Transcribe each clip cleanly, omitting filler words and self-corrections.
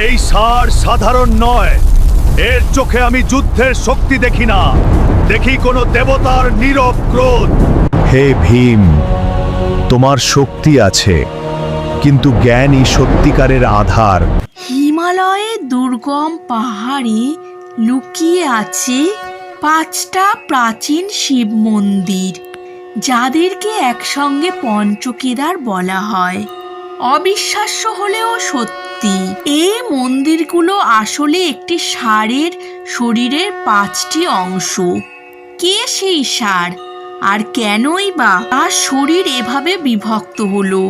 এই ষাঁড় সাধারণ নয়। এর চোখে আমি যুদ্ধের শক্তি দেখি না, দেখি কোনো দেবতার নীরব ক্রোধ। হে ভীম, তোমার শক্তি আছে, কিন্তু জ্ঞানই সত্যিকারের আধার। হিমালয়ে দুর্গম পাহাড়ে লুকিয়ে আছে 5টা প্রাচীন শিব মন্দির, যাদেরকে একসঙ্গে পঞ্চকেদার বলা হয়। অবিশ্বাস্য হলেও সত্যি, এই মন্দিরগুলো আসলে একটি ষাঁড়ের শরীরের 5টি অংশ। কে সেই ষাঁড়, আর কেনই বা তার শরীর এভাবে বিভক্ত হলো?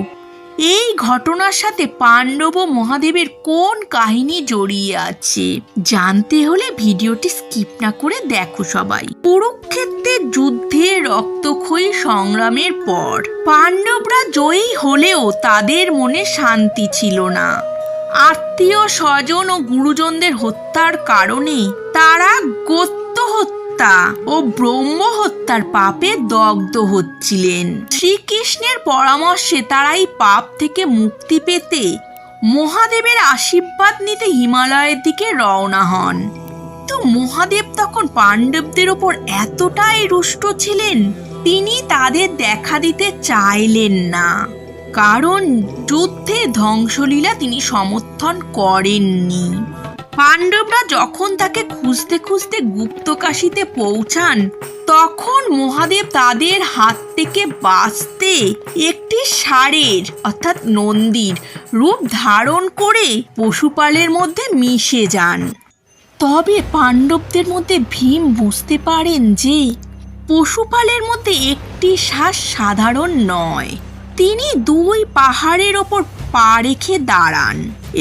এই ঘটনার সাথে পাণ্ডব ও মহাদেবের কোন কাহিনী জড়িয়ে আছে জানতে হলে ভিডিওটি স্কিপ না করে দেখো সবাই। কুরুক্ষেত্রের যুদ্ধে রক্তক্ষয়ী সংগ্রামের পর পাণ্ডবরা জয়ী হলেও তাদের মনে শান্তি ছিল না। আত্মীয় স্বজন ও গুরুজনদের হত্যার কারণে তারা গোত্র হত্যা ও ব্রহ্ম হত্যার পাপে দগ্ধ হচ্ছিলেন। শ্রীকৃষ্ণের পরামর্শে তারা এই পাপ থেকে মুক্তি পেতে মহাদেবের আশীর্বাদ নিতে হিমালয়ের দিকে রওনা হন। তো মহাদেব তখন পাণ্ডবদের ওপর এতটাই রুষ্ট ছিলেন, তিনি তাদের দেখা দিতে চাইলেন না, কারণ যুদ্ধে ধ্বংসলীলা তিনি সমর্থন করেননি। পাণ্ডবরা যখন তাকে খুঁজতে খুঁজতে গুপ্তকাশীতে পৌঁছান, তখন মহাদেব তাদের হাত থেকে বাঁচতে একটি ষাঁড়ের অর্থাৎ নন্দীর রূপ ধারণ করে পশুপালের মধ্যে মিশে যান। তবে পাণ্ডবদের মধ্যে ভীম বুঝতে পারেন যে পশুপালের মধ্যে একটি ষাঁড় সাধারণ নয়। তিনি 2 পাহাড়ের ওপর পা রেখে দাঁড়ান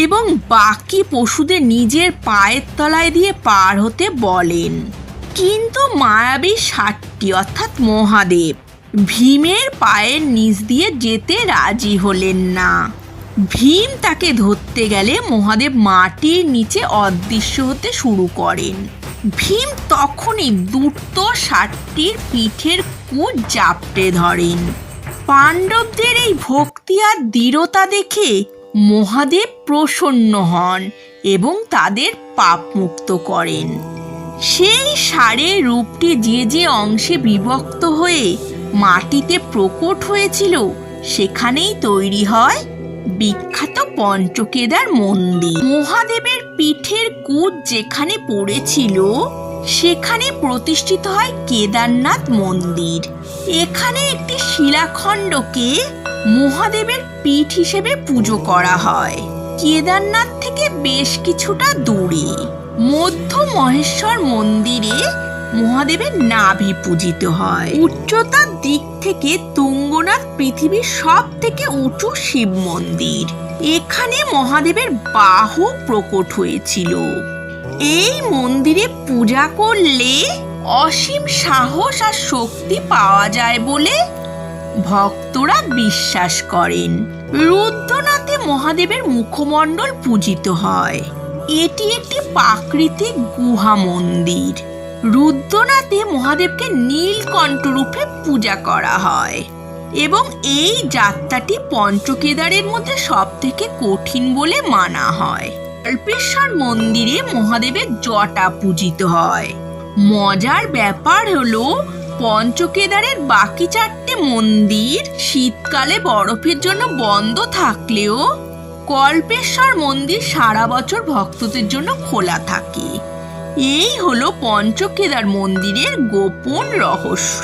এবং বাকি পশুদের নিজের পায়ের তলায় দিয়ে পার হতে বলেন। কিন্তু মায়াবী ষাঁড়টি অর্থাৎ মহাদেব ভীমের পায়ের নিচ দিয়ে যেতে রাজি হলেন না। ভীম তাকে ধরতে গেলে মহাদেব মাটির নিচে অদৃশ্য হতে শুরু করেন। ভীম তখনই দ্রুত ষাঁড়টির পিঠের কুঁজ জাপটে ধরেন। পাণ্ডবদের এই ভক্তি আর দৃঢ়তা দেখে মহাদেব প্রসন্ন হন এবং তাদের পাপ মুক্ত করেন। সেই ষাঁড়ের রূপটি যে যে অংশে বিভক্ত হয়ে মাটিতে প্রকট হয়েছিল, সেখানেই তৈরি হয় বিখ্যাত পঞ্চকেদার মন্দির। মহাদেবের পিঠের কুঁজ যেখানে পড়েছিল, সেখানে প্রতিষ্ঠিত হয় কেদারনাথ মন্দির। এখানে একটি শিলাখণ্ডকে মহাদেবের পীঠ হিসেবে পুজো করা হয়। কেদারনাথ থেকে বেশ কিছুটা দূরে মধ্য মহেশ্বর মন্দিরে মহাদেবের নাভি পূজিত হয়। উচ্চতার দিক থেকে তুঙ্গনাথ পৃথিবীর সব থেকে উঁচু শিব মন্দির। এখানে মহাদেবের বাহু প্রকট হয়েছিল। এই মন্দিরে পূজা করলে অসীম সাহস আর শক্তি পাওয়া যায় বলে ভক্তরা বিশ্বাস করেন। রুদ্রনাথে মহাদেবের মুখমণ্ডল পূজিত হয়। এটি একটি প্রাকৃতিক গুহা মন্দির। রুদ্রনাথে মহাদেবকে নীলকণ্ঠ রূপে পূজা করা হয় এবং এই যাত্রাটি পঞ্চকেদারের মধ্যে সব থেকে কঠিন বলে মানা হয়। কল্পেশ্বর মন্দিরে মহাদেবের জটা পূজিত হয়। মজার ব্যাপার হলো, পঞ্চকেদারের বাকি 4টে মন্দির শীতকালে বরফের জন্য বন্ধ থাকলেও কল্পেশ্বর মন্দির সারা বছর ভক্তদের জন্য খোলা থাকে। এই হলো পঞ্চকেদার মন্দিরের গোপন রহস্য।